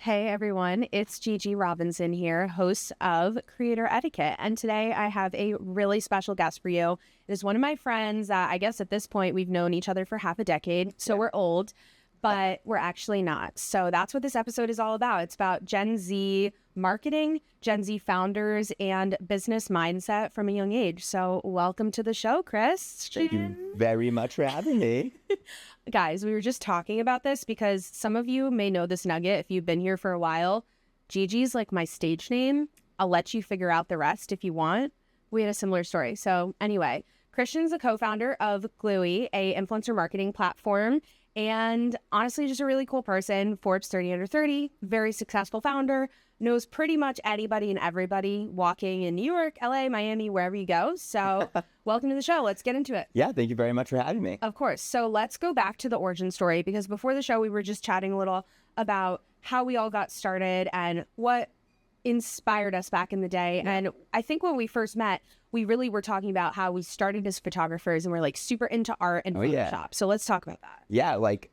Hey everyone, it's Gigi Robinson here, host of Creator Etiquette. And today I have a really special guest for you. It is one of my friends. I guess at this point we've known each other for half a decade, so we're old, but we're actually not. So that's what this episode is all about. It's about Gen Z marketing, Gen Z founders, and business mindset from a young age. So welcome to the show, Chris. Thank you very much for having me. Guys, we were just talking about this because some of you may know this nugget if you've been here for a while. Gigi's like my stage name. I'll let you figure out the rest if you want. We had a similar story. So anyway, Christian's a co-founder of Glewee, a influencer marketing platform, and honestly just a really cool person. Forbes 30 under 30, very successful founder, knows pretty much anybody and everybody walking in New York, LA, Miami, wherever you go. So welcome to the show. Let's get into it. Yeah, thank you very much for having me. Of course. So let's go back to the origin story, because before the show, we were just chatting a little about how we all got started and what inspired us back in the day. Yeah. And I think when we first met, we really were talking about how we started as photographers and we're like super into art and Photoshop. Yeah. So let's talk about that. Yeah, like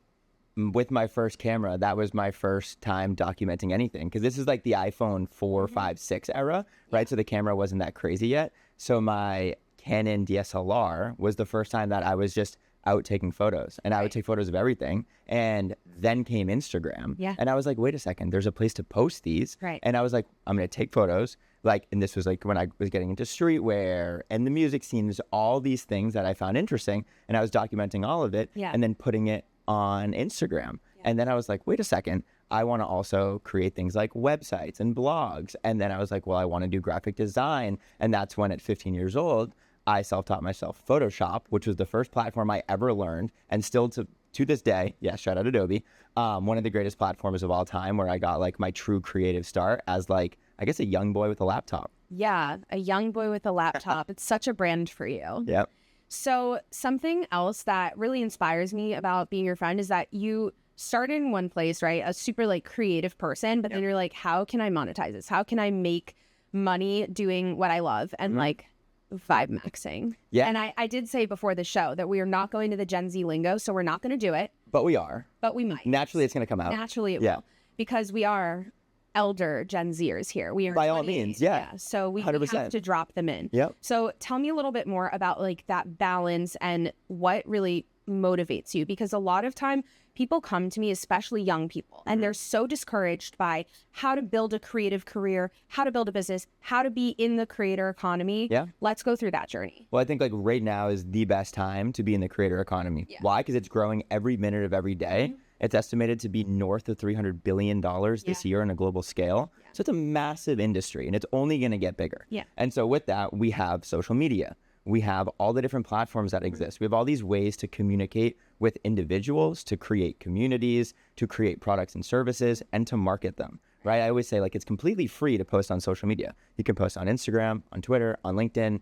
with my first camera, that was my first time documenting anything, because this is like the iPhone 4, 5, 6 era, right? Yeah. So the camera wasn't that crazy yet. So my Canon DSLR was the first time that I was just out taking photos, and I would take photos of everything. And then came Instagram. Yeah. And I was like, wait a second, there's a place to post these. Right. And I was like, I'm going to take photos. Like, and this was like when I was getting into streetwear and the music scenes, all these things that I found interesting. And I was documenting all of it and then putting it on Instagram. Yeah. And then I was like, wait a second, I want to also create things like websites and blogs. And then I was like, well, I want to do graphic design. And that's when at 15 years old, I self-taught myself Photoshop, which was the first platform I ever learned, and still to this day, yeah, shout out Adobe, one of the greatest platforms of all time, where I got like my true creative start as like, I guess, a young boy with a laptop. Yeah, a young boy with a laptop. It's such a brand for you. Yep. So something else that really inspires me about being your friend is that you started in one place, right? A super like creative person, but then you're like, how can I monetize this? How can I make money doing what I love? And like vibe maxing. Yeah. And I did say before the show that we are not going to the Gen Z lingo, so we're not going to do it. But we are. But we might. Naturally, it's going to come out. Naturally, it will. Because we are elder Gen Zers here. We are by all means, yeah. So we have to drop them in. Yep. So tell me a little bit more about like that balance and what really motivates you, because a lot of time people come to me, especially young people, and they're so discouraged by how to build a creative career, how to build a business, how to be in the creator economy. Yeah. Let's go through that journey. Well, I think like right now is the best time to be in the creator economy. Yeah. Why? Because it's growing every minute of every day. Mm-hmm. It's estimated to be north of $300 billion this year on a global scale. Yeah. So it's a massive industry, and it's only going to get bigger. Yeah. And so with that, we have social media. We have all the different platforms that exist. We have all these ways to communicate with individuals, to create communities, to create products and services, and to market them, right? I always say like it's completely free to post on social media. You can post on Instagram, on Twitter, on LinkedIn,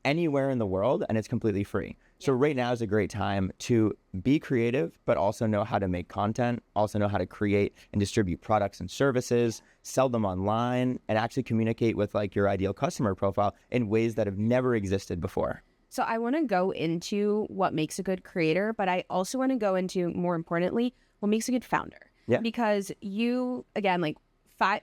anywhere in the world, and it's completely free. So right now is a great time to be creative, but also know how to make content, also know how to create and distribute products and services, sell them online, and actually communicate with like your ideal customer profile in ways that have never existed before. So I want to go into what makes a good creator, but I also want to go into, more importantly, what makes a good founder. Yeah. Because you, again, like 5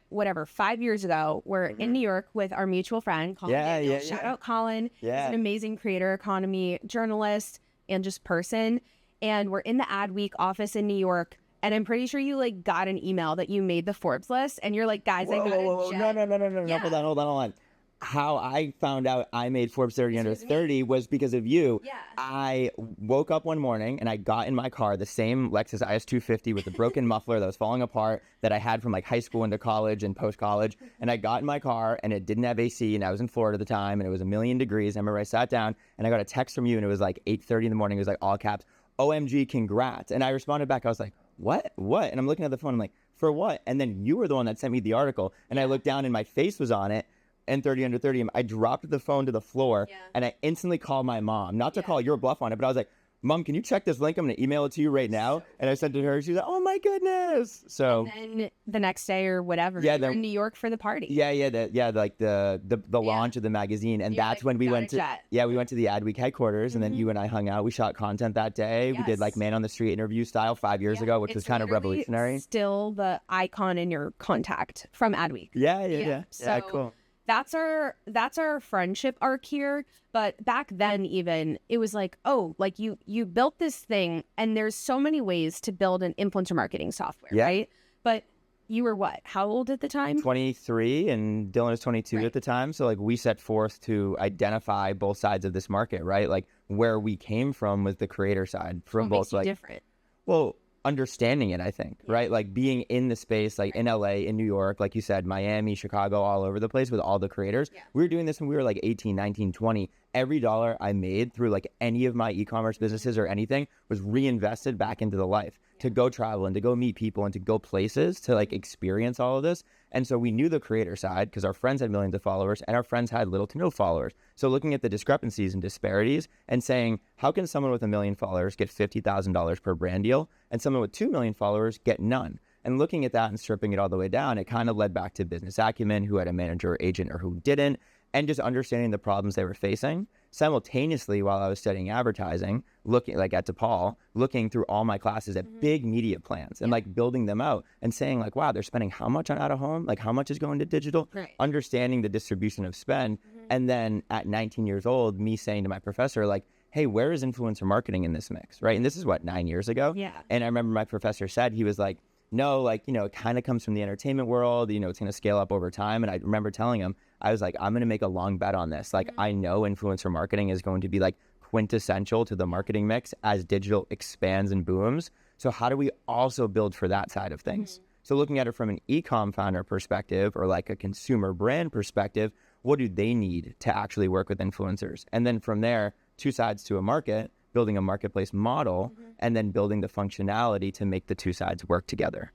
years ago, we're in New York with our mutual friend, Colin. Shout out Colin. Yeah. He's an amazing creator economy journalist and just person. And we're in the Ad Week office in New York. And I'm pretty sure you like got an email that you made the Forbes list. And you're like, guys, I got a jet. No. Hold on. How I found out I made Forbes 30 under 30 was because of you. Yeah. I woke up one morning and I got in my car, the same Lexus IS 250 with the broken muffler that was falling apart that I had from like high school into college and post-college. And I got in my car and it didn't have AC, and I was in Florida at the time and it was 1,000,000 degrees. I remember I sat down and I got a text from you and it was like 8:30 in the morning. It was like all caps, OMG, congrats. And I responded back. I was like, what? And I'm looking at the phone. I'm like, for what? And then you were the one that sent me the article, and I looked down and my face was on it. And 30 under 30, I dropped the phone to the floor and I instantly called my mom, not to call your bluff on it, but I was like, Mom, can you check this link? I'm going to email it to you right now. And I sent it to her. She's like, oh my goodness. So And then the next day or whatever, Yeah, you're in New York for the party. like the launch of the magazine. And that's when we went to, we went to the Adweek headquarters, and then you and I hung out. We shot content that day. We did like man on the street interview style 5 years ago, which was kind of revolutionary. Still the icon in your contact from Adweek. Yeah. So Cool. That's our friendship arc here. But back then, even, it was like, oh, like you built this thing, and there's so many ways to build an influencer marketing software, right? But you were what? How old at the time? 23, and Dylan was 22 at the time. So like we set forth to identify both sides of this market, right? Like where we came from was the creator side from both like different. Well, understanding it, I think, right? Like being in the space, like in LA, in New York, like you said, Miami, Chicago, all over the place with all the creators. We were doing this when we were like 18, 19, 20. Every dollar I made through like any of my e-commerce businesses or anything was reinvested back into the life to go travel and to go meet people and to go places to like experience all of this. And so we knew the creator side because our friends had millions of followers and our friends had little to no followers. So looking at the discrepancies and disparities and saying, how can someone with 1 million followers get $50,000 per brand deal and someone with 2 million followers get none? And looking at that and stripping it all the way down, it kind of led back to business acumen, who had a manager or agent or who didn't, and just understanding the problems they were facing. Simultaneously, while I was studying advertising, looking like at DePaul, looking through all my classes at big media plans and like building them out and saying like, wow, they're spending how much on out of home? Like how much is going to digital? Understanding the distribution of spend. And then at 19 years old, me saying to my professor, like, hey, where is influencer marketing in this mix, right? And this is what, 9 years ago? And I remember my professor said, he was like, no, like, you know, it kind of comes from the entertainment world, you know, it's going to scale up over time. And I remember telling him, I was like, I'm going to make a long bet on this. Like, I know influencer marketing is going to be like quintessential to the marketing mix as digital expands and booms. So how do we also build for that side of things? So looking at it from an e-com founder perspective or like a consumer brand perspective, what do they need to actually work with influencers? And then from there, two sides to a market, building a marketplace model, and then building the functionality to make the two sides work together.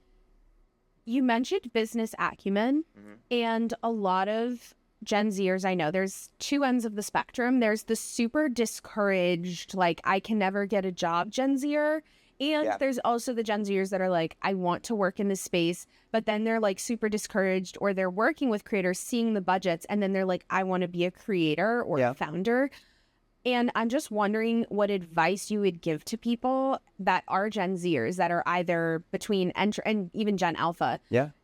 You mentioned business acumen, and a lot of Gen Zers, I know there's two ends of the spectrum. There's the super discouraged, like, I can never get a job Gen Zer. And there's also the Gen Zers that are like, I want to work in this space, but then they're like super discouraged, or they're working with creators, seeing the budgets, and then they're like, I want to be a creator or a founder. And I'm just wondering what advice you would give to people that are Gen Zers that are either between entry and even Gen Alpha,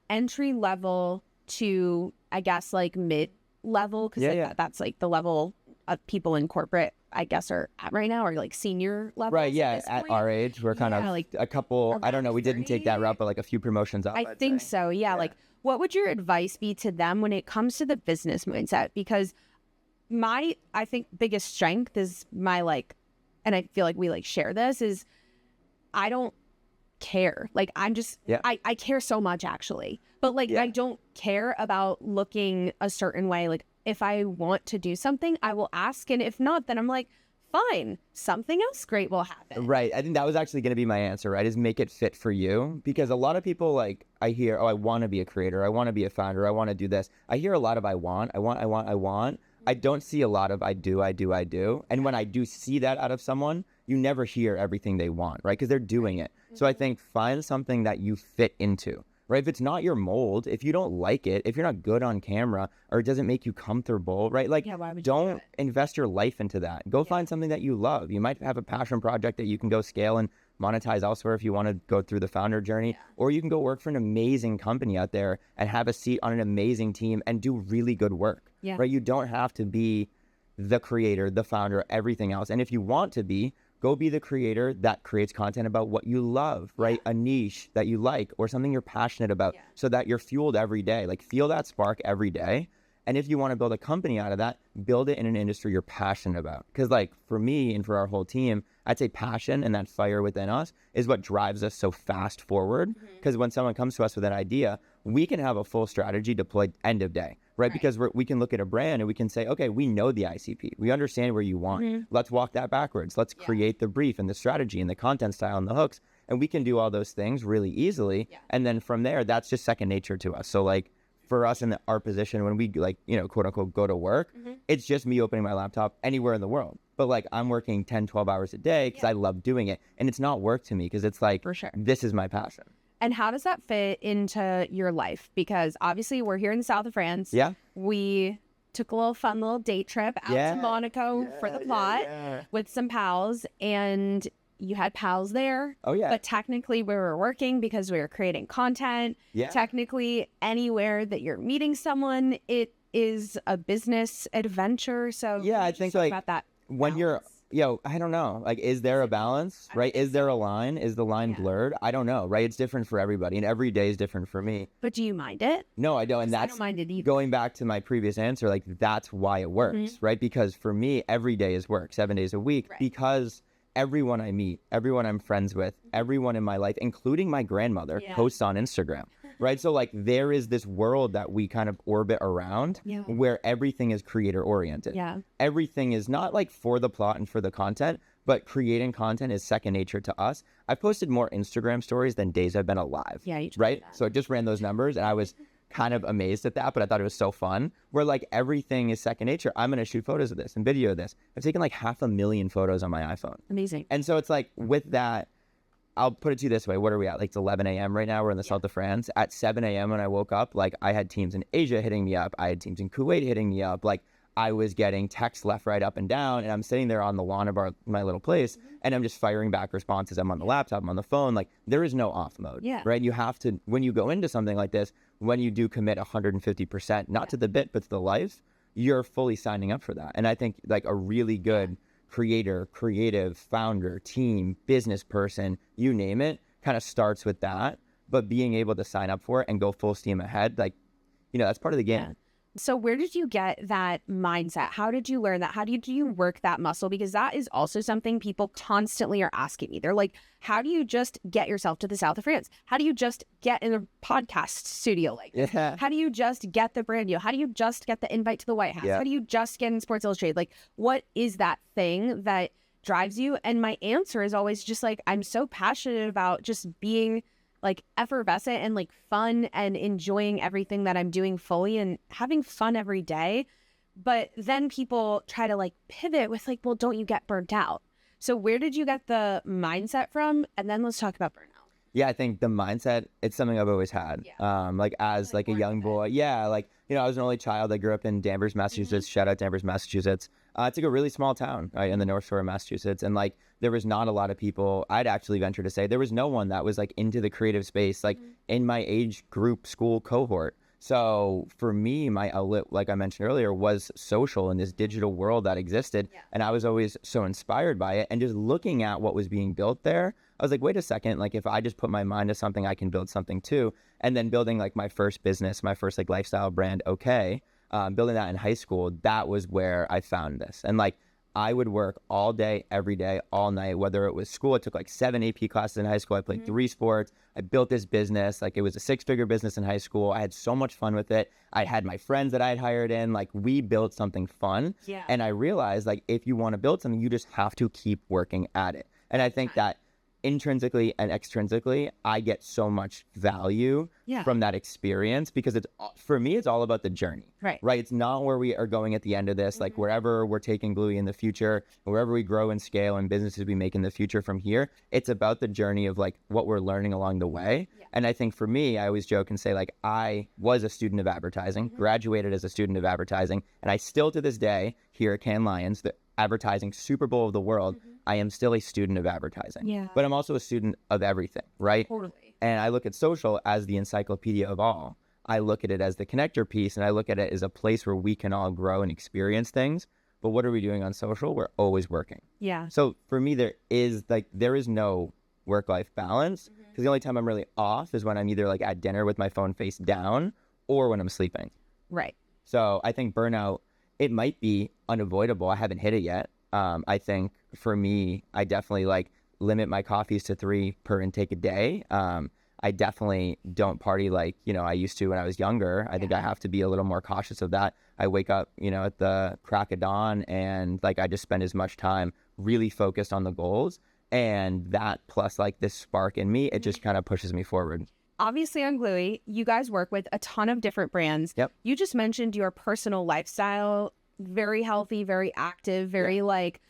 entry level to, I guess, like mid level, because that's like the level of people in corporate, I guess, are at right now, or like senior level. Right. At our age, we're kind of like a couple. I don't know. We didn't take that route, but like a few promotions up. I think so. Yeah. Like, what would your advice be to them when it comes to the business mindset? Because my, I think, biggest strength is my like, and I feel like we like share this, is I don't care. Like, I'm just, I care so much actually, but like, I don't care about looking a certain way. Like, if I want to do something, I will ask. And if not, then I'm like, fine, something else great will happen. Right. I think that was actually going to be my answer, right? Is make it fit for you. Because a lot of people, like, I hear, oh, I want to be a creator. I want to be a founder. I want to do this. I hear a lot of I want. I don't see a lot of I do. And when I do see that out of someone, you never hear everything they want, right? Because they're doing it. So I think find something that you fit into, right? If it's not your mold, if you don't like it, if you're not good on camera, or it doesn't make you comfortable, right? Like, don't invest your life into that. Go find something that you love. You might have a passion project that you can go scale and monetize elsewhere if you want to go through the founder journey, or you can go work for an amazing company out there and have a seat on an amazing team and do really good work, right? You don't have to be the creator, the founder, everything else. And if you want to be, go be the creator that creates content about what you love, right? A niche that you like or something you're passionate about, so that you're fueled every day. Like, feel that spark every day. And if you want to build a company out of that, build it in an industry you're passionate about. Because like for me and for our whole team, I'd say passion and that fire within us is what drives us so fast forward. Because when someone comes to us with an idea, we can have a full strategy deployed end of day, right? Because we can look at a brand and we can say, okay, we know the ICP. We understand where you want. Let's walk that backwards. Let's create the brief and the strategy and the content style and the hooks. And we can do all those things really easily. And then from there, that's just second nature to us. So like, for us in our position when we like, quote unquote, go to work, it's just me opening my laptop anywhere in the world. But like I'm working 10, 12 hours a day because I love doing it. And it's not work to me because it's like, For sure. this is my passion. And how does that fit into your life? Because obviously we're here in the south of France. Yeah. We took a fun little date trip out to Monaco for the plot with some pals, and you had pals there. Oh, yeah. But technically we were working because we were creating content. Yeah. Technically anywhere that you're meeting someone, it is a business adventure. So Yeah, I think like about that when balance? I don't know. Like, is there a balance, right? Is there a line? Is the line blurred? I don't know, right? It's different for everybody, and every day is different for me. But do you mind it? No, I don't. And I that's don't mind it either. going back to my previous answer. Like, that's why it works, right? Because for me, every day is work, 7 days a week, because everyone I meet, everyone I'm friends with, everyone in my life, including my grandmother, posts on Instagram. Right. So like there is this world that we kind of orbit around where everything is creator oriented. Yeah. Everything is not like for the plot and for the content, but creating content is second nature to us. I've posted more Instagram stories than days I've been alive. Yeah. You told me right. that. So I just ran those numbers and I was kind of amazed at that, but I thought it was so fun where like everything is second nature. I'm going to shoot photos of this and video of this. I've taken like 500,000 photos on my iPhone. Amazing. And so it's like with that, I'll put it to you this way. What are we at? Like it's 11 a.m. right now. We're in the south of France. At 7 a.m. when I woke up, like I had teams in Asia hitting me up. I had teams in Kuwait hitting me up. Like I was getting texts left, right, up, and down. And I'm sitting there on the lawn of my little place and I'm just firing back responses. I'm on the laptop, I'm on the phone. Like there is no off mode, right? You have to, when you go into something like this, when you do commit 150%, not to the bit, but to the life, you're fully signing up for that. And I think like a really good creator, creative, founder, team, business person, you name it, kind of starts with that. But being able to sign up for it and go full steam ahead, like, that's part of the game. Yeah. So where did you get that mindset? How did you learn that? How did you work that muscle? Because that is also something people constantly are asking me. They're like, how do you just get yourself to the south of France? How do you just get in a podcast studio like this? How do you just get the brand deal? How do you just get the invite to the White House? How do you just get in Sports Illustrated? Like, what is that thing that drives you? And my answer is always just like, I'm so passionate about just being like effervescent and like fun and enjoying everything that I'm doing fully and having fun every day. But then people try to like pivot with like, well, don't you get burnt out? So where did you get the mindset from? And then let's talk about burnout. Yeah, I think the mindset, it's something I've always had. Like as like a young boy. Yeah, like, I was an only child. I grew up in Danvers, Massachusetts. Shout out Danvers, Massachusetts. It's like a really small town, right, in the North Shore of Massachusetts. And like, there was not a lot of people. I'd actually venture to say there was no one that was like into the creative space, like in my age group, school cohort. So for me, my outlet, like I mentioned earlier, was social in this digital world that existed. And I was always so inspired by it. And just looking at what was being built there, I was like, wait a second, like if I just put my mind to something, I can build something too. And then building like my first business, my first like lifestyle brand, building that in high school, that was where I found this. And like, I would work all day, every day, all night, whether it was school. I took like 7 AP classes in high school. I played 3 sports. I built this business. Like it was a 6-figure business in high school. I had so much fun with it. I had my friends that I'd hired in. Like we built something fun. And I realized like if you want to build something, you just have to keep working at it. And I think that intrinsically and extrinsically, I get so much value from that experience because it's, for me, it's all about the journey, right? It's not where we are going at the end of this, like wherever we're taking Glewee in the future, wherever we grow and scale and businesses we make in the future from here, it's about the journey of like what we're learning along the way. And I think for me, I always joke and say like, I was a student of advertising, graduated as a student of advertising, and I still to this day here at Cannes Lions, the advertising Super Bowl of the world, I am still a student of advertising, but I'm also a student of everything, right? Totally. And I look at social as the encyclopedia of all. I look at it as the connector piece, and I look at it as a place where we can all grow and experience things. But what are we doing on social? We're always working. So for me, there is no work-life balance because the only time I'm really off is when I'm either like at dinner with my phone face down or when I'm sleeping. Right. So I think burnout, it might be unavoidable. I haven't hit it yet. I think for me, I definitely like limit my coffees to 3 per intake a day. I definitely don't party like, I used to when I was younger. I think I have to be a little more cautious of that. I wake up, at the crack of dawn and like I just spend as much time really focused on the goals. And that plus like this spark in me, it just kind of pushes me forward. obviously on Glewee, you guys work with a ton of different brands. Yep. You just mentioned your personal lifestyle, very healthy, very active, very like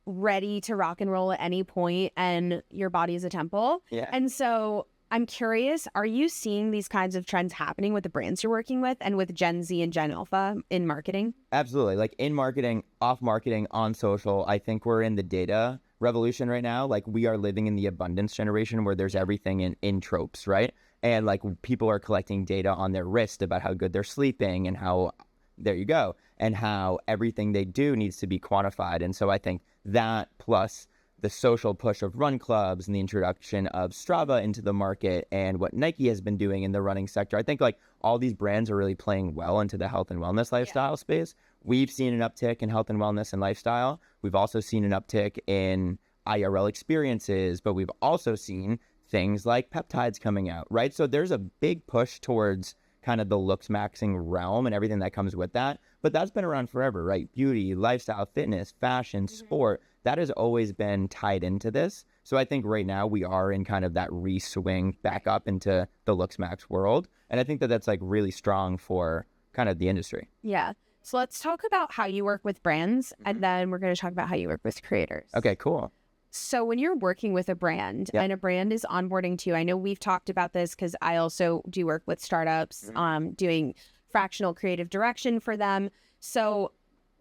ready to rock and roll at any point, and your body is a temple. Yeah. And so I'm curious, are you seeing these kinds of trends happening with the brands you're working with and with Gen Z and Gen Alpha in marketing? Absolutely. Like in marketing, off marketing, on social, I think we're in the data revolution right now. Like we are living in the abundance generation where there's everything in tropes, right? And like people are collecting data on their wrist about how good they're sleeping and how, there you go, and how everything they do needs to be quantified. And so I think that plus the social push of run clubs and the introduction of Strava into the market and what Nike has been doing in the running sector, I think like all these brands are really playing well into the health and wellness lifestyle space. We've seen an uptick in health and wellness and lifestyle. We've also seen an uptick in IRL experiences, but we've also seen things like peptides coming out, right? So there's a big push towards kind of the looks maxing realm and everything that comes with that. But that's been around forever, right? Beauty, lifestyle, fitness, fashion, sport, that has always been tied into this. So I think right now we are in kind of that re-swing back up into the looks max world. And I think that that's like really strong for kind of the industry. Yeah. So let's talk about how you work with brands, and then we're going to talk about how you work with creators. Okay, cool. So when you're working with a brand and a brand is onboarding to you, I know we've talked about this because I also do work with startups, doing fractional creative direction for them. So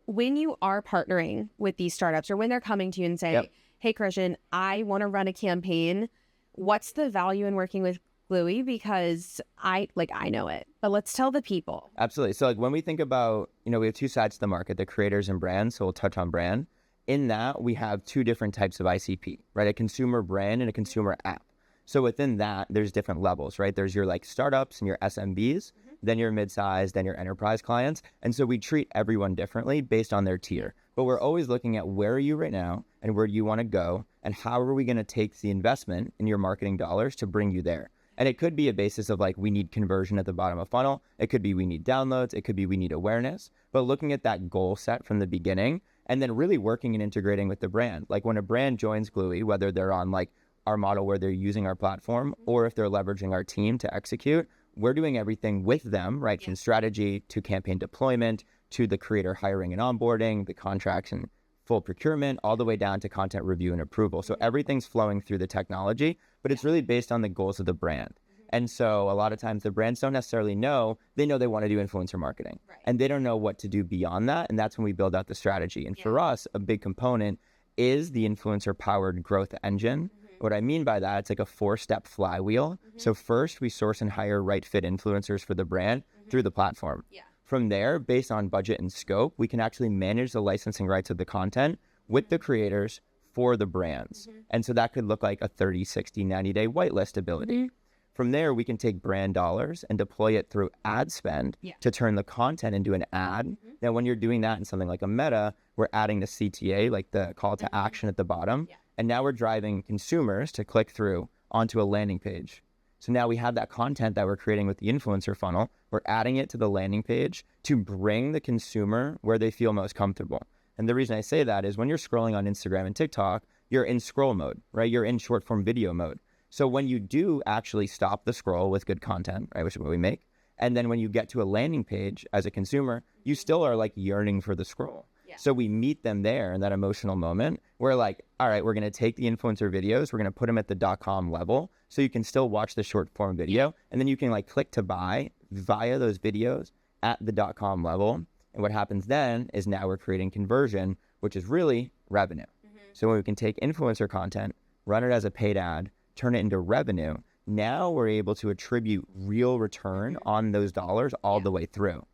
when you are partnering with these startups or when they're coming to you and saying, hey, Christian, I want to run a campaign, what's the value in working with Glewee? Because I know it, but let's tell the people. Absolutely. So like when we think about, we have two sides to the market, the creators and brands. So we'll touch on brand. In that, we have two different types of ICP, right? A consumer brand and a consumer app. So within that, there's different levels, right? There's your like startups and your SMBs, then your mid-size, then your enterprise clients. And so we treat everyone differently based on their tier. But we're always looking at where are you right now and where do you want to go and how are we going to take the investment in your marketing dollars to bring you there? And it could be a basis of like, we need conversion at the bottom of funnel. It could be we need downloads. It could be we need awareness. But looking at that goal set from the beginning and then really working and integrating with the brand. Like when a brand joins Glewee, whether they're on like our model where they're using our platform or if they're leveraging our team to execute, we're doing everything with them, right? From strategy to campaign deployment to the creator hiring and onboarding, the contracts and full procurement, all the way down to content review and approval. So everything's flowing through the technology, but it's really based on the goals of the brand. And so a lot of times the brands don't necessarily know, they know they want to do influencer marketing and they don't know what to do beyond that. And that's when we build out the strategy. And for us, a big component is the influencer powered growth engine. What I mean by that, it's like a 4-step flywheel. So first we source and hire right fit influencers for the brand through the platform. From there, based on budget and scope, we can actually manage the licensing rights of the content with the creators for the brands. And so that could look like a 30, 60, 90-day whitelist ability. From there, we can take brand dollars and deploy it through ad spend to turn the content into an ad. Now, when you're doing that in something like a Meta, we're adding the CTA, like the call to action at the bottom. And now we're driving consumers to click through onto a landing page. So now we have that content that we're creating with the influencer funnel. We're adding it to the landing page to bring the consumer where they feel most comfortable. And the reason I say that is when you're scrolling on Instagram and TikTok, you're in scroll mode, right? You're in short form video mode. So when you do actually stop the scroll with good content, right, which is what we make, and then when you get to a landing page as a consumer, you still are like yearning for the scroll. So we meet them there in that emotional moment. We're like, all right, we're going to take the influencer videos. We're going to put them at the .com level so you can still watch the short form video. And then you can like click to buy via those videos at the .com level. And what happens then is now we're creating conversion, which is really revenue. So when we can take influencer content, run it as a paid ad, turn it into revenue, now we're able to attribute real return on those dollars all the way through.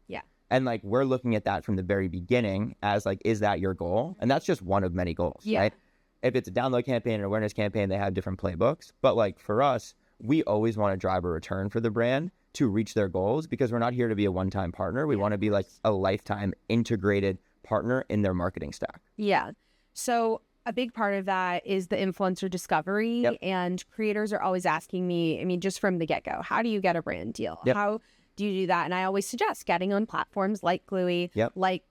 And like, we're looking at that from the very beginning as like, is that your goal? And that's just one of many goals, right? If it's a download campaign, an awareness campaign, they have different playbooks. But like for us, we always want to drive a return for the brand to reach their goals because we're not here to be a one-time partner. We want to be like a lifetime integrated partner in their marketing stack. So a big part of that is the influencer discovery and creators are always asking me, I mean, just from the get-go, how do you get a brand deal? How do you do that? And I always suggest getting on platforms like Glewee, like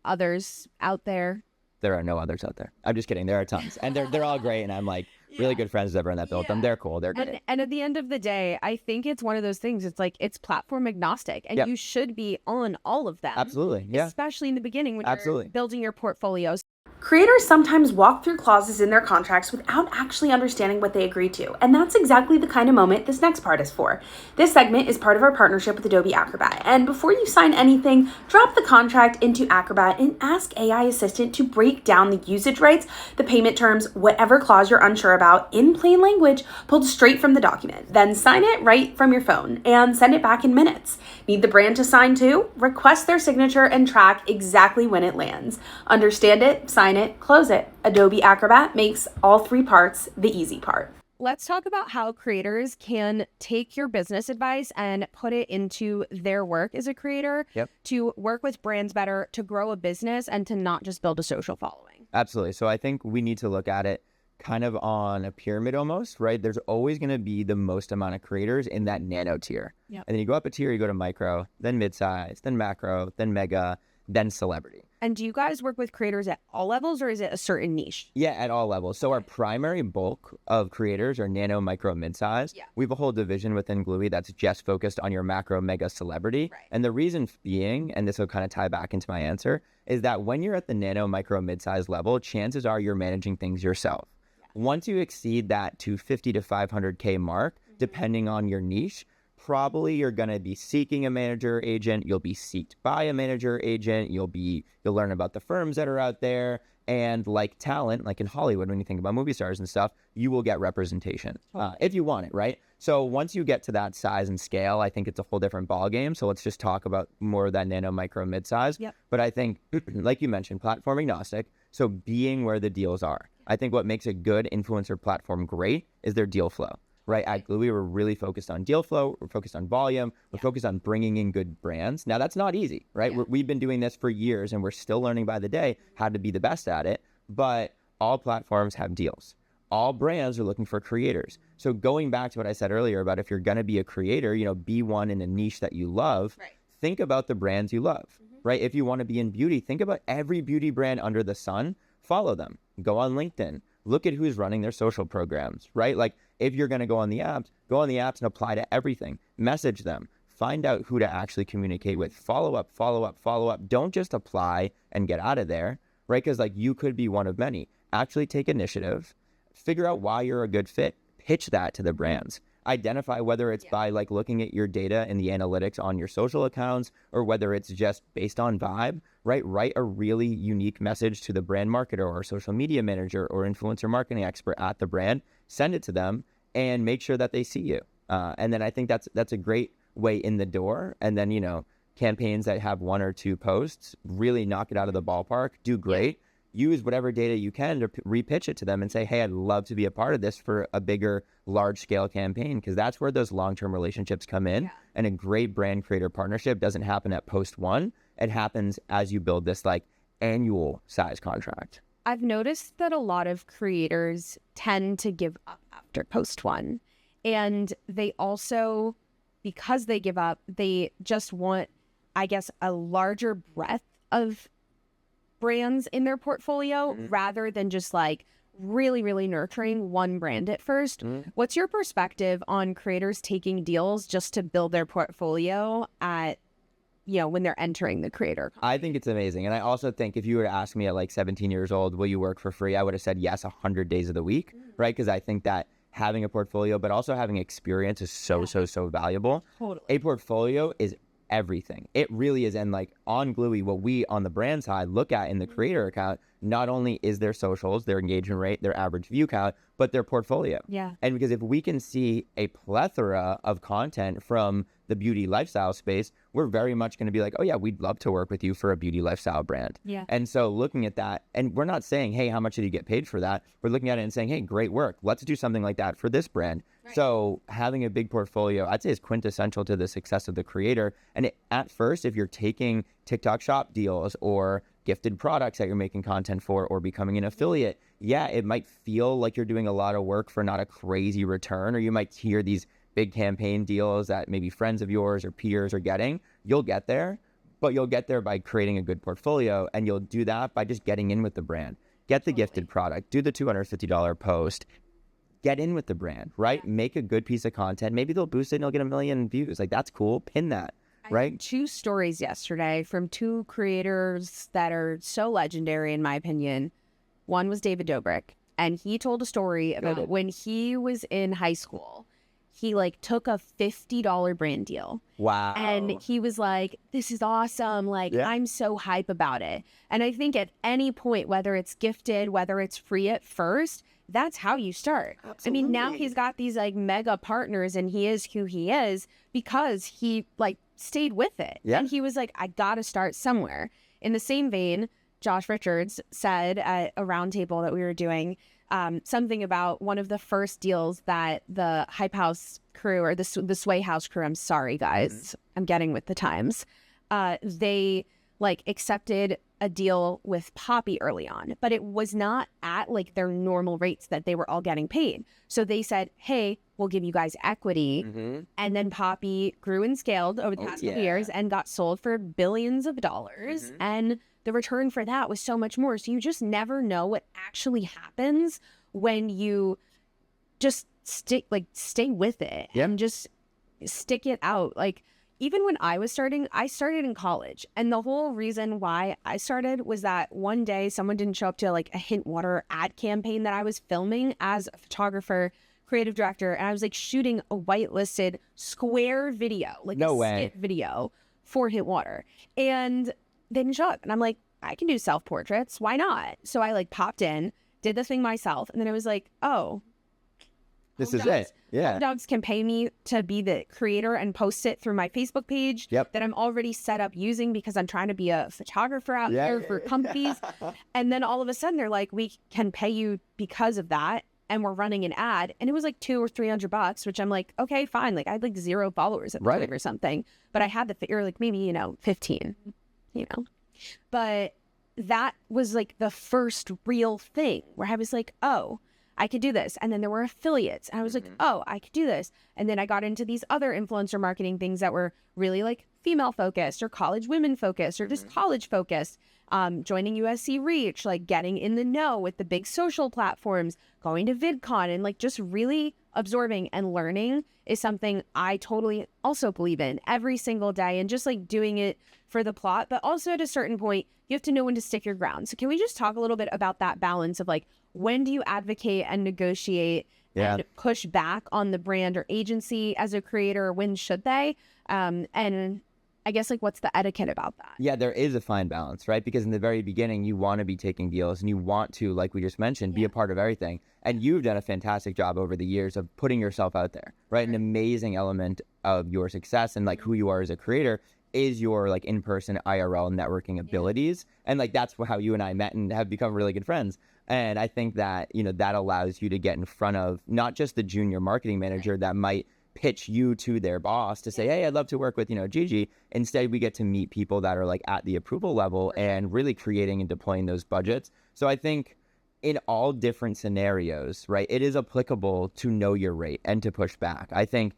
others out there. There are no others out there. I'm just kidding. There are tons and they're all great. And I'm like really good friends with everyone that built them. They're cool. They're great. And at the end of the day, I think it's one of those things. It's like it's platform agnostic, and you should be on all of them. Absolutely. Yeah. Especially in the beginning when you're building your portfolios. Creators sometimes walk through clauses in their contracts without actually understanding what they agree to, and that's exactly the kind of moment this next part is for. This segment is part of our partnership with Adobe Acrobat, and before you sign anything, drop the contract into Acrobat and ask AI Assistant to break down the usage rights, the payment terms, whatever clause you're unsure about in plain language pulled straight from the document. Then sign it right from your phone and send it back in minutes. Need the brand to sign too? Request their signature and track exactly when it lands. Understand it, sign it, close it. Adobe Acrobat makes all three parts the easy part. Let's talk about how creators can take your business advice and put it into their work as a creator to work with brands better, to grow a business, and to not just build a social following. Absolutely. So I think we need to look at it kind of on a pyramid almost, right? There's always going to be the most amount of creators in that nano tier. And then you go up a tier, you go to micro, then mid-size, then macro, then mega, then celebrity. And do you guys work with creators at all levels, or is it a certain niche? Yeah, at all levels. So our primary bulk of creators are nano, micro, mid-size. We have a whole division within Glewee that's just focused on your macro, mega celebrity. And the reason being, and this will kind of tie back into my answer, is that when you're at the nano, micro, mid-size level, chances are you're managing things yourself. Once you exceed that 250 to 500K mark, depending on your niche, probably you're going to be seeking a manager or agent. You'll be seeked by a manager or agent. You'll learn about the firms that are out there. And like talent, like in Hollywood, when you think about movie stars and stuff, you will get representation if you want it, right? So once you get to that size and scale, I think it's a whole different ballgame. So let's just talk about more of that nano, micro, mid-size. But I think, like you mentioned, platform agnostic. So being where the deals are. I think what makes a good influencer platform great is their deal flow. Right, at Glewee, we're really focused on deal flow. We're focused on volume. We're focused on bringing in good brands. Now, that's not easy, right? We've been doing this for years, and we're still learning by the day how to be the best at it. But all platforms have deals. All brands are looking for creators. So going back to what I said earlier about if you're going to be a creator, be one in a niche that you love. Think about the brands you love, right? If you want to be in beauty, think about every beauty brand under the sun. Follow them. Go on LinkedIn. Look at who's running their social programs, right? Like if you're going to go on the apps and apply to everything. Message them. Find out who to actually communicate with. Follow up. Don't just apply and get out of there, right? Because like you could be one of many. Actually take initiative. Figure out why you're a good fit. Pitch that to the brands. Identify whether it's by like looking at your data and the analytics on your social accounts or whether it's just based on vibe, right? Write a really unique message to the brand marketer or social media manager or influencer marketing expert at the brand. Send it to them and make sure that they see you. And then I think that's a great way in the door. And then, campaigns that have one or two posts, really knock it out of the ballpark, do great. Use whatever data you can to repitch it to them and say, hey, I'd love to be a part of this for a bigger, large-scale campaign, because that's where those long-term relationships come in. And a great brand creator partnership doesn't happen at post one. It happens as you build this like annual size contract. I've noticed that a lot of creators tend to give up after post one. And they also, because they give up, they just want, I guess, a larger breadth of brands in their portfolio rather than just like really, really nurturing one brand at first. What's your perspective on creators taking deals just to build their portfolio at, when they're entering the creator economy? I think it's amazing. And I also think if you were to ask me at like 17 years old, will you work for free? I would have said yes, 100 days of the week, right? Because I think that having a portfolio, but also having experience is so valuable. Totally. A portfolio is everything. It really is. And like on Glewee, what we on the brand side look at in the creator account, not only is their socials, their engagement rate, their average view count, but their portfolio. And because if we can see a plethora of content from the beauty lifestyle space, we're very much going to be like, oh yeah, we'd love to work with you for a beauty lifestyle brand. And so looking at that, and we're not saying, hey, how much did you get paid for that? We're looking at it and saying, hey, great work. Let's do something like that for this brand. So having a big portfolio, I'd say, is quintessential to the success of the creator. And at first, if you're taking TikTok shop deals or gifted products that you're making content for or becoming an affiliate, it might feel like you're doing a lot of work for not a crazy return, or you might hear these big campaign deals that maybe friends of yours or peers are getting. You'll get there, but you'll get there by creating a good portfolio, and you'll do that by just getting in with the brand. Get the gifted product, do the $250 post, get in with the brand, right? Make a good piece of content. Maybe they'll boost it and you'll get 1 million views. Like, that's cool. Pin that, right? I had 2 stories yesterday from 2 creators that are so legendary, in my opinion. One was David Dobrik, and he told a story about when he was in high school. He like took a $50 brand deal. Wow. And he was like, this is awesome. Like, I'm so hype about it. And I think at any point, whether it's gifted, whether it's free at first, that's how you start. Absolutely. I mean, now he's got these like mega partners and he is who he is because he like stayed with it. Yeah. And he was like, I got to start somewhere. In the same vein, Josh Richards said at a roundtable that we were doing, something about one of the first deals that the Hype House crew, or the Sway House crew, I'm sorry guys, I'm getting with the times, they like accepted a deal with Poppy early on, but it was not at like their normal rates that they were all getting paid. So they said, hey, we'll give you guys equity. And then Poppy grew and scaled over the past couple years and got sold for billions of dollars. And the return for that was so much more. So you just never know what actually happens when you just stay with it and just stick it out. Like, even when I was starting, I started in college. And the whole reason why I started was that one day someone didn't show up to like a Hint Water ad campaign that I was filming as a photographer, creative director. And I was like shooting a whitelisted square video, like skit video for Hint Water. And they didn't show up. And I'm like, I can do self-portraits. Why not? So I like popped in, did the thing myself. And then I was like, oh, this is it. Yeah. Home Dogs can pay me to be the creator and post it through my Facebook page that I'm already set up using because I'm trying to be a photographer out there for companies. And then all of a sudden they're like, we can pay you because of that. And we're running an ad. And it was like $200 or $300, which I'm like, okay, fine. Like I had like 0 followers at the time or something, but I had the figure like maybe, 15, but that was like the first real thing where I was like, oh, I could do this. And then there were affiliates. And I was like, oh, I could do this. And then I got into these other influencer marketing things that were really like female focused or college women focused or just college focused. Joining USC Reach, like getting in the know with the big social platforms, going to VidCon, and like just really absorbing and learning is something I totally also believe in every single day, and just like doing it for the plot. But also at a certain point, you have to know when to stick your ground. So can we just talk a little bit about that balance of like, when do you advocate and negotiate and push back on the brand or agency as a creator? When should they? And I guess like, what's the etiquette about that? Yeah, there is a fine balance, right? Because in the very beginning, you want to be taking deals and you want to, like we just mentioned, be a part of everything. And you've done a fantastic job over the years of putting yourself out there, right? An amazing element of your success and like who you are as a creator is your like in-person IRL networking abilities. And like, that's how you and I met and have become really good friends. And I think that, that allows you to get in front of not just the junior marketing manager that might pitch you to their boss to say, hey, I'd love to work with, Gigi. Instead, we get to meet people that are like at the approval level and really creating and deploying those budgets. So I think in all different scenarios, right, it is applicable to know your rate and to push back. I think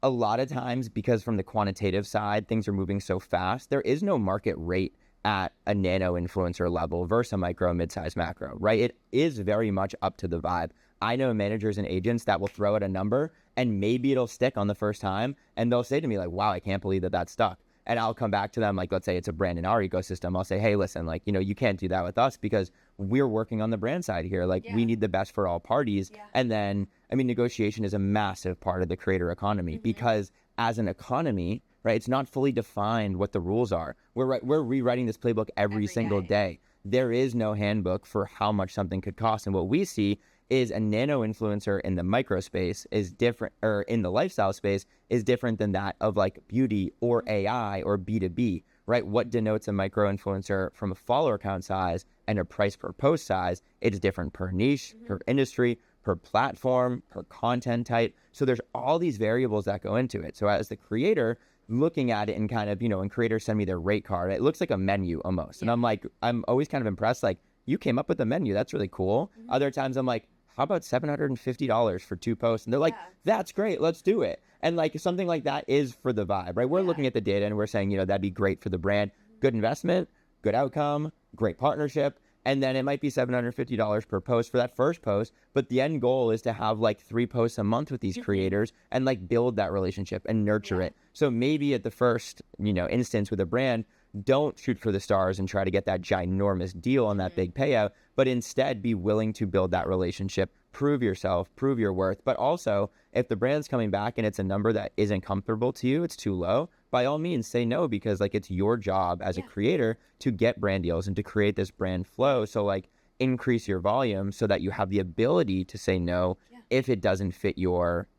a lot of times, because from the quantitative side, things are moving so fast, there is no market rate at a nano influencer level versus a micro, mid-size, macro, right? It is very much up to the vibe. I know managers and agents that will throw out a number and maybe it'll stick on the first time. And they'll say to me like, wow, I can't believe that stuck. And I'll come back to them, like, let's say it's a brand in our ecosystem. I'll say, hey, listen, like, you can't do that with us because we're working on the brand side here. Like, we need the best for all parties. And then, negotiation is a massive part of the creator economy because as an economy, right, it's not fully defined what the rules are. We're rewriting this playbook every single day. There is no handbook for how much something could cost. And what we see is a nano influencer in the micro space is different, or in the lifestyle space is different than that of like beauty or AI or B2B, right? What denotes a micro influencer from a follower count size and a price per post size? It's different per niche, per industry, per platform, per content type. So there's all these variables that go into it. So as the creator, looking at it and kind of, when creators send me their rate card, it looks like a menu almost. And I'm always kind of impressed. Like, you came up with a menu. That's really cool. Other times I'm like, how about $750 for 2 posts? And they're like, that's great. Let's do it. And like something like that is for the vibe, right? We're looking at the data and we're saying, that'd be great for the brand. Good investment, good outcome, great partnership. And then it might be $750 per post for that first post. But the end goal is to have like 3 posts a month with these creators and like build that relationship and nurture it. So maybe at the first, instance with a brand, don't shoot for the stars and try to get that ginormous deal on that big payout, but instead be willing to build that relationship, prove yourself, prove your worth. But also, if the brand's coming back and it's a number that isn't comfortable to you, it's too low, by all means say no, because like it's your job as a creator to get brand deals and to create this brand flow. So like increase your volume so that you have the ability to say no if it doesn't fit your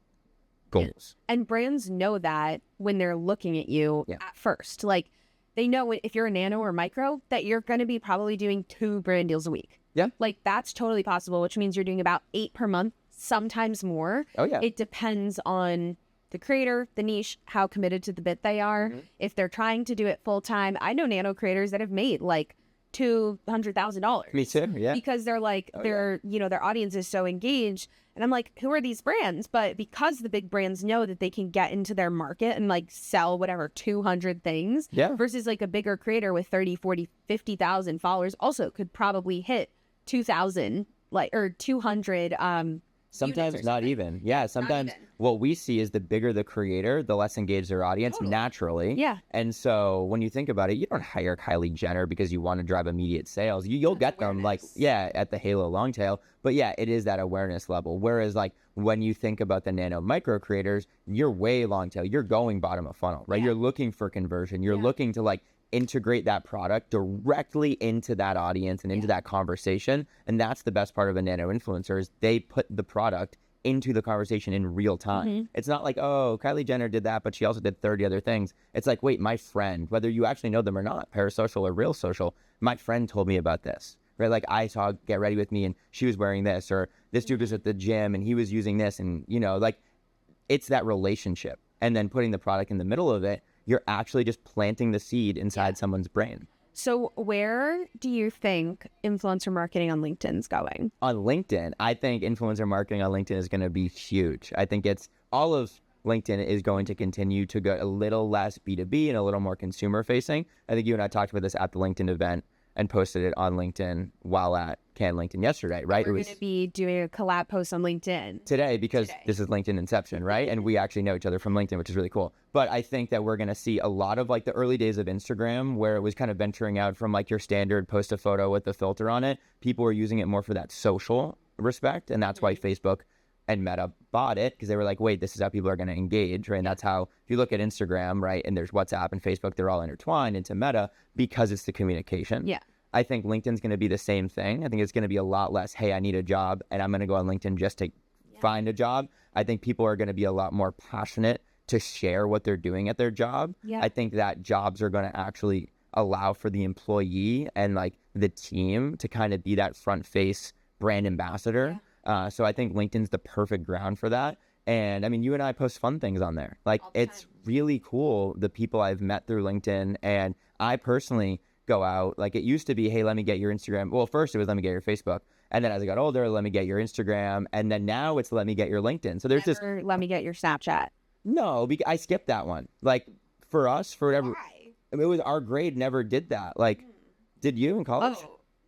goals. And brands know that when they're looking at you at first. Like they know if you're a nano or micro that you're going to be probably doing 2 brand deals a week. Yeah. Like that's totally possible, which means you're doing about 8 per month, sometimes more. Oh yeah. It depends on the creator, the niche, how committed to the bit they are. If they're trying to do it full time, I know nano creators that have made like $200,000. Me too. Yeah. Because they're like, their audience is so engaged. And I'm like, who are these brands? But because the big brands know that they can get into their market and like sell whatever 200 things versus like a bigger creator with 30, 40, 50,000 followers also could probably hit 2,000 or 200 sometimes not even. Yeah, sometimes what we see is the bigger the creator, the less engaged their audience naturally. Yeah. And so when you think about it, you don't hire Kylie Jenner because you want to drive immediate sales. You'll get them like, at the Halo long tail. But yeah, it is that awareness level. Whereas like when you think about the nano micro creators, you're way long tail. You're going bottom of funnel, right? You're looking for conversion. You're looking to like integrate that product directly into that audience and into that conversation. And that's the best part of a nano influencer is they put the product into the conversation in real time. It's not like, oh, Kylie Jenner did that, but she also did 30 other things. It's like, wait, my friend, whether you actually know them or not, parasocial or real social, my friend told me about this, right? Like I saw Get Ready With Me and she was wearing this, or this dude was at the gym and he was using this. And like it's that relationship. And then putting the product in the middle of it, you're actually just planting the seed inside someone's brain. So where do you think influencer marketing on LinkedIn is going? On LinkedIn, I think influencer marketing on LinkedIn is going to be huge. I think it's all of LinkedIn is going to continue to go a little less B2B and a little more consumer facing. I think you and I talked about this at the LinkedIn event and posted it on LinkedIn while at Can LinkedIn yesterday, right? We're going to be doing a collab post on LinkedIn today because this is LinkedIn Inception, right? And we actually know each other from LinkedIn, which is really cool. But I think that we're going to see a lot of like the early days of Instagram where it was kind of venturing out from like your standard post a photo with the filter on it. People were using it more for that social respect. And that's why Facebook and Meta bought it, because they were like, wait, this is how people are going to engage, right? And that's how, if you look at Instagram, right, and there's WhatsApp and Facebook, they're all intertwined into Meta because it's the communication. Yeah. I think LinkedIn's going to be the same thing. I think it's going to be a lot less, hey, I need a job and I'm going to go on LinkedIn just to find a job. I think people are going to be a lot more passionate to share what they're doing at their job. Yeah. I think that jobs are going to actually allow for the employee and like the team to kind of be that front face brand ambassador. So I think LinkedIn's the perfect ground for that. And I mean, you and I post fun things on there. Like it's really cool, the people I've met through LinkedIn. And I personally go out, like it used to be, hey, let me get your Instagram. Well, first it was let me get your Facebook. And then as I got older, let me get your Instagram. And then now it's let me get your LinkedIn. So there's Never let me get your Snapchat. No, I skipped that one. Like for us, for whatever. Why? I mean, it was our grade never did that. Like, did you in college?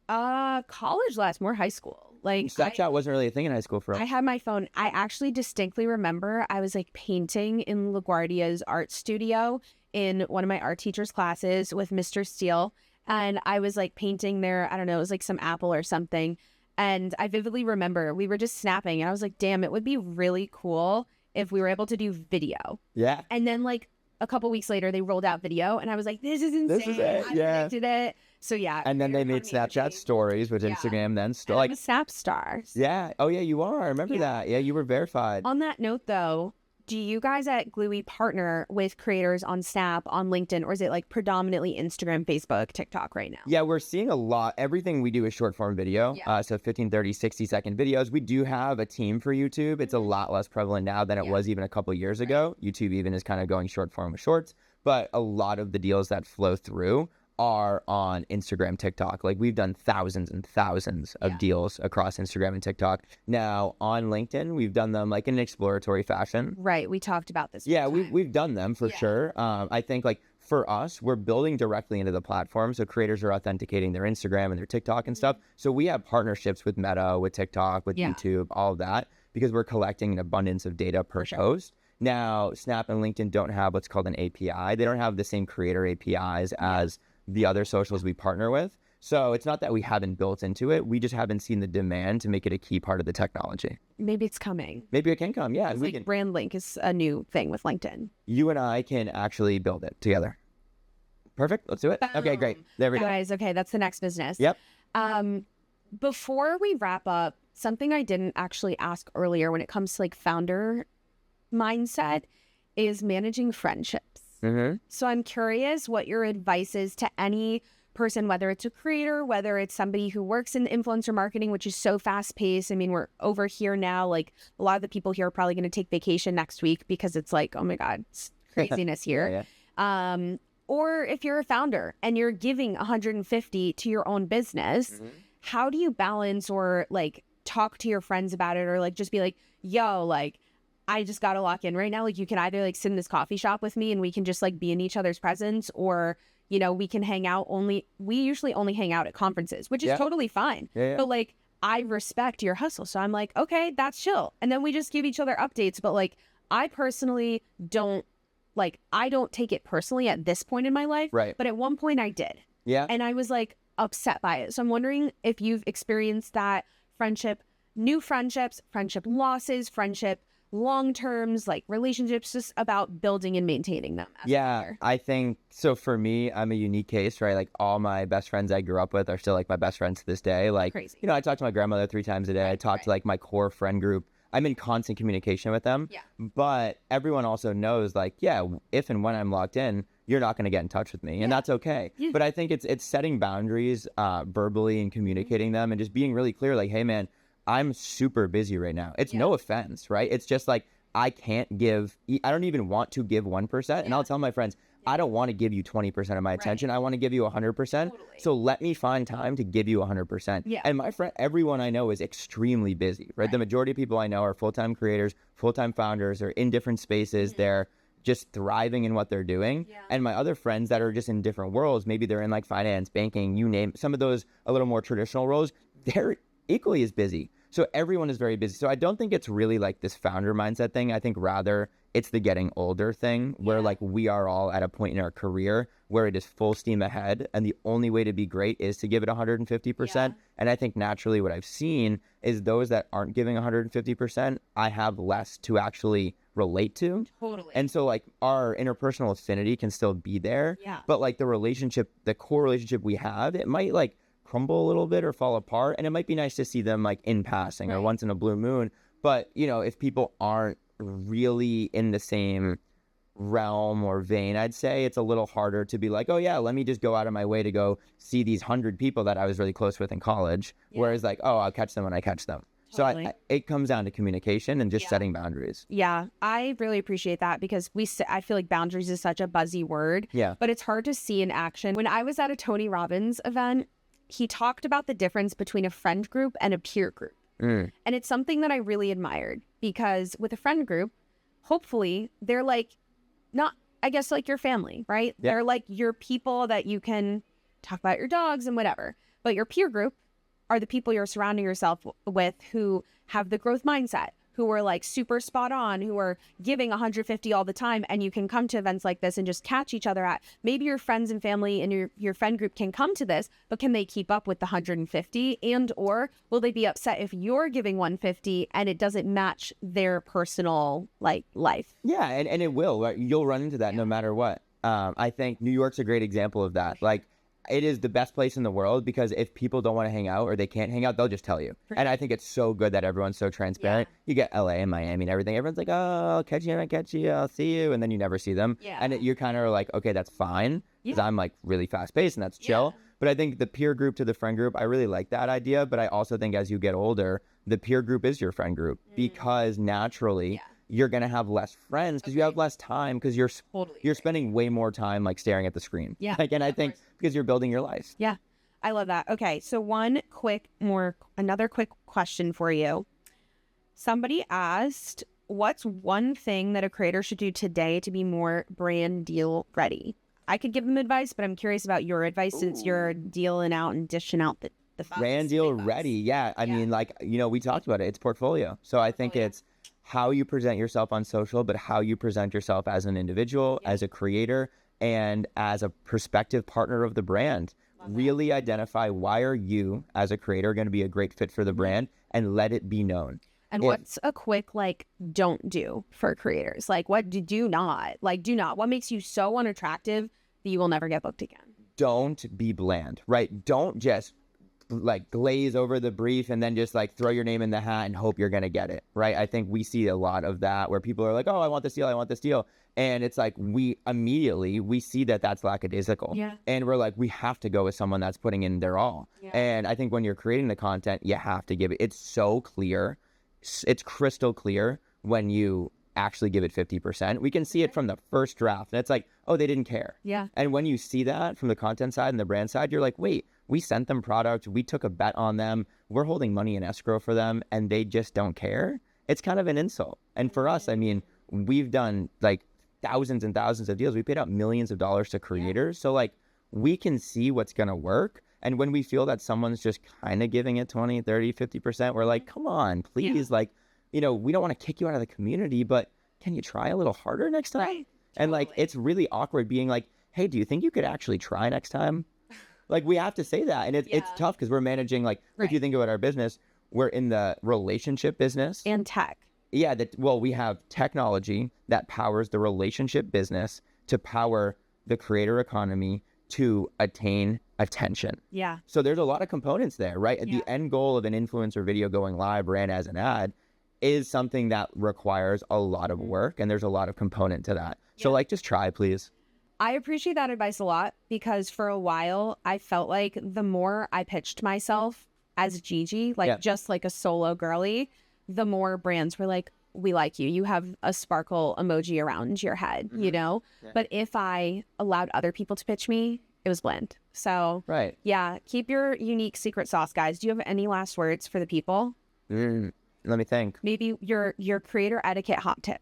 College last more high school. Like Snapchat wasn't really a thing in high school for us. I had my phone. I actually distinctly remember I was like painting in LaGuardia's art studio in one of my art teacher's classes with Mr. Steele. And I was like painting there. I don't know, it was like some apple or something. And I vividly remember we were just snapping. And I was like, damn, it would be really cool if we were able to do video. Yeah. And then like a couple weeks later, they rolled out video. And I was like, this is insane. This is it. I predicted it. So yeah. And then they made Snapchat stories with Instagram then. Still like I'm a Snap star. Yeah. Oh yeah, you are. I remember that. Yeah, you were verified. On that note though, do you guys at Glewee partner with creators on Snap, on LinkedIn, or is it like predominantly Instagram, Facebook, TikTok right now? Yeah, we're seeing a lot. Everything we do is short form video. So 15, 30, 60-second videos. We do have a team for YouTube. It's a lot less prevalent now than it was even a couple years ago. YouTube even is kind of going short form with shorts. But a lot of the deals that flow through are on Instagram, TikTok. Like we've done thousands and thousands of deals across Instagram and TikTok. Now on LinkedIn, we've done them like in an exploratory fashion. Right. We talked about this. Yeah, we've done them for sure. I think like for us, we're building directly into the platform. So creators are authenticating their Instagram and their TikTok and stuff. So we have partnerships with Meta, with TikTok, with YouTube, all of that, because we're collecting an abundance of data per post. Now, Snap and LinkedIn don't have what's called an API. They don't have the same creator APIs as the other socials we partner with. So it's not that we haven't built into it. We just haven't seen the demand to make it a key part of the technology. Maybe it's coming. Maybe it can come. Yeah. We can. Brand link is a new thing with LinkedIn. You and I can actually build it together. Perfect. Let's do it. Okay, great. There we go. Guys, okay, that's the next business. Yep. Before we wrap up, something I didn't actually ask earlier when it comes to like founder mindset is managing friendships. So I'm curious what your advice is to any person, whether it's a creator, whether it's somebody who works in influencer marketing, which is so fast paced. I mean, we're over here now. Like a lot of the people here are probably going to take vacation next week because it's like, oh my God, it's craziness here. Or if you're a founder and you're giving 150 to your own business, how do you balance or like talk to your friends about it, or like just be like, yo, like I just got to lock in right now. Like you can either like sit in this coffee shop with me and we can just like be in each other's presence, or you know, we can hang out we usually only hang out at conferences, which is totally fine. But like, I respect your hustle. So I'm like, okay, that's chill. And then we just give each other updates. But like, I personally don't take it personally at this point in my life. Right. But at one point I did. Yeah. And I was like upset by it. So I'm wondering if you've experienced that new friendships, friendship losses, friendship long terms, like relationships, just about building and maintaining them. I think so. For me, I'm a unique case, right? Like all my best friends I grew up with are still like my best friends to this day. Like, crazy. You know, I talk to my grandmother 3 times a day. I talk to like my core friend group. I'm in constant communication with them. But everyone also knows like, if and when I'm locked in, you're not going to get in touch with me, and that's okay. But I think it's setting boundaries verbally and communicating them, and just being really clear, like, hey man, I'm super busy right now. It's no offense, right? It's just like, I don't even want to give 1%. And I'll tell my friends, I don't want to give you 20% of my attention. I want to give you 100%. So let me find time to give you 100%. And my friend, everyone I know is extremely busy, right? The majority of people I know are full-time creators, full-time founders, are in different spaces. They're just thriving in what they're doing. And my other friends that are just in different worlds, maybe they're in like finance, banking, you name some of those a little more traditional roles, they're equally as busy. So everyone is very busy. So I don't think it's really like this founder mindset thing. I think rather it's the getting older thing where like we are all at a point in our career where it is full steam ahead. And the only way to be great is to give it 150%. And I think naturally what I've seen is those that aren't giving 150%, I have less to actually relate to. And so like our interpersonal affinity can still be there. But like the core relationship we have, it might like crumble a little bit or fall apart, and it might be nice to see them like in passing or once in a blue moon. But you know, if people aren't really in the same realm or vein, I'd say it's a little harder to be like, oh yeah, let me just go out of my way to go see these 100 people that I was really close with in college. Whereas like, oh, I'll catch them when I catch them. So it comes down to communication and just setting boundaries. I really appreciate that, because I feel like boundaries is such a buzzy word. But it's hard to see in action. When I was at a Tony Robbins event, he talked about the difference between a friend group and a peer group. And it's something that I really admired, because with a friend group, hopefully they're like, not, I guess, like your family, right? They're like your people that you can talk about your dogs and whatever. But your peer group are the people you're surrounding yourself with who have the growth mindset, who are like super spot on, who are giving 150 all the time. And you can come to events like this and just catch each other at, maybe your friends and family and your friend group can come to this, but can they keep up with the 150? And or will they be upset if you're giving 150 and it doesn't match their personal like life? And it will, right? You'll run into that no matter what. I think New York's a great example of that. Like, it is the best place in the world, because if people don't want to hang out or they can't hang out, they'll just tell you. And I think it's so good that everyone's so transparent. You get LA and Miami and everything. Everyone's like, oh, I'll catch you, I'll see you. And then you never see them. And you're kind of like, okay, that's fine. Because I'm like really fast paced and that's chill. But I think the peer group to the friend group, I really like that idea. But I also think as you get older, the peer group is your friend group, because naturally you're going to have less friends because you have less time, because you're spending way more time like staring at the screen. And I think because you're building your life. I love that. Okay. So another quick question for you. Somebody asked, what's one thing that a creator should do today to be more brand deal ready? I could give them advice, but I'm curious about your advice since you're dealing out and dishing out the funds, Brand deal big bucks. ready. Yeah. I mean, like, we talked about it. It's portfolio. So I think it's how you present yourself on social, but how you present yourself as an individual, as a creator, and as a prospective partner of the brand. Really identify why are you as a creator going to be a great fit for the brand, and let it be known. And what's a quick, like, don't do for creators? Like, what do not, what makes you so unattractive that you will never get booked again? Don't be bland, right? Don't just like glaze over the brief and then just like throw your name in the hat and hope you're going to get it, right? I think we see a lot of that where people are like, oh, I want this deal, I want this deal. And it's like we see that that's lackadaisical. Yeah. And we're like, we have to go with someone that's putting in their all. Yeah. And I think when you're creating the content, you have to give it. It's so clear. It's crystal clear when you actually give it 50%. We can see it from the first draft. And it's like, oh, they didn't care. Yeah. And when you see that from the content side and the brand side, you're like, wait, we sent them product. We took a bet on them. We're holding money in escrow for them and they just don't care. It's kind of an insult. And for us, I mean, we've done like thousands and thousands of deals. We paid out millions of dollars to creators. So like we can see what's going to work. And when we feel that someone's just kind of giving it 20, 30, 50%, we're like, come on, please. Like, we don't want to kick you out of the community, but can you try a little harder next time? Right. And like, it's really awkward being like, hey, do you think you could actually try next time? Like, we have to say that. And it's tough because we're managing, like, if you think about our business, we're in the relationship business. And tech. Yeah. We have technology that powers the relationship business to power the creator economy to attain attention. Yeah. So there's a lot of components there, right? The end goal of an influencer video going live ran as an ad is something that requires a lot of work, and there's a lot of component to that. So like, just try, please. I appreciate that advice a lot because for a while I felt like the more I pitched myself as Gigi, like just like a solo girly, the more brands were like, we like you. You have a sparkle emoji around your head, you know? Yeah. But if I allowed other people to pitch me, it was bland. So yeah, keep your unique secret sauce, guys. Do you have any last words for the people? Let me think. Maybe your creator etiquette hot tip.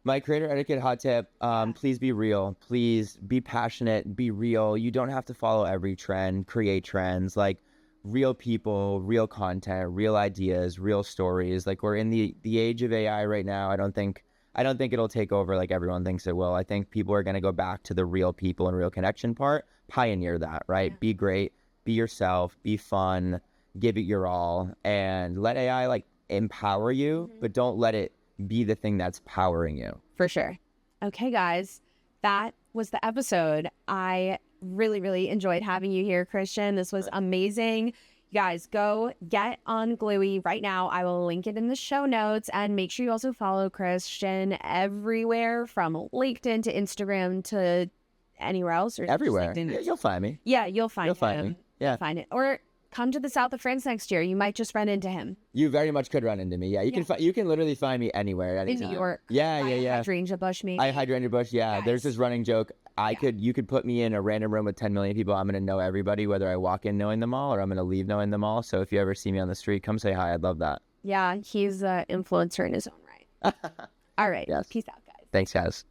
My creator etiquette hot tip, please be real. Please be passionate, be real. You don't have to follow every trend, create trends. Like, real people, real content, real ideas, real stories. Like, we're in the age of AI right now. I don't think it'll take over like everyone thinks it will. I think people are going to go back to the real people and real connection part. Pioneer that, right? Yeah. Be great, be yourself, be fun, give it your all, and let AI like empower you, but don't let it be the thing that's powering you. For sure. Okay, guys, that was the episode. I really, really enjoyed having you here, Christian. This was amazing. You guys, go get on Glewee right now. I will link it in the show notes, and make sure you also follow Christian everywhere from LinkedIn to Instagram to anywhere else. Or everywhere. Yeah, you'll find me. Yeah, you'll find me. Yeah. You'll find it. Or come to the south of France next year. You might just run into him. You very much could run into me. Yeah, you can literally find me anywhere, anytime. In New York. Yeah. Hydrangea Bush, maybe. Hydrangea Bush. Yeah. Guys. There's this running joke. You could put me in a random room with 10 million people. I'm gonna know everybody, whether I walk in knowing them all or I'm gonna leave knowing them all. So if you ever see me on the street, come say hi. I'd love that. Yeah, he's an influencer in his own right. All right. Yes. Peace out, guys. Thanks, guys.